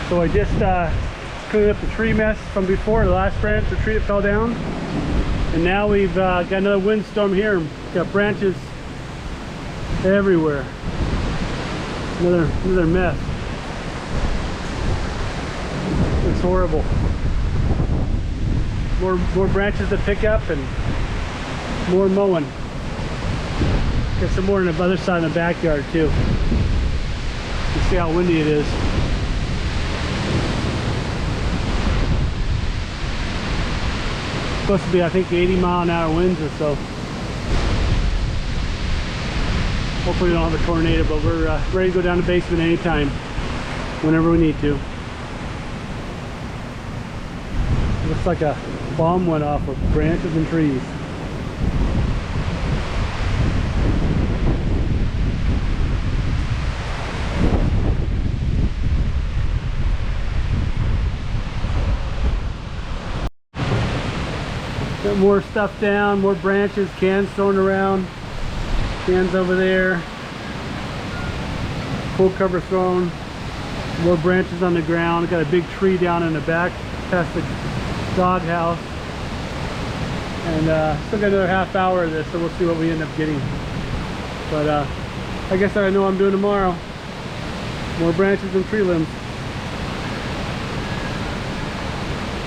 So I just cleaned up the tree mess from before, the last branch, the tree that fell down. And now we've got another windstorm here. Got branches everywhere. Another mess. It's horrible. More branches to pick up and more mowing. Get some more on the other side in the backyard too. You see how windy it is. Supposed to be, I think, 80-mile-an-hour winds or so. Hopefully we don't have a tornado, but we're ready to go down to the basement anytime, whenever we need to. Looks like a bomb went off of branches and trees. Got more stuff down, more branches, cans thrown around, cans over there, pool cover thrown, more branches on the ground. Got a big tree down in the back past the dog house, and still got another half hour of this, so we'll see what we end up getting. But I guess I know what I'm doing tomorrow. More branches and tree limbs.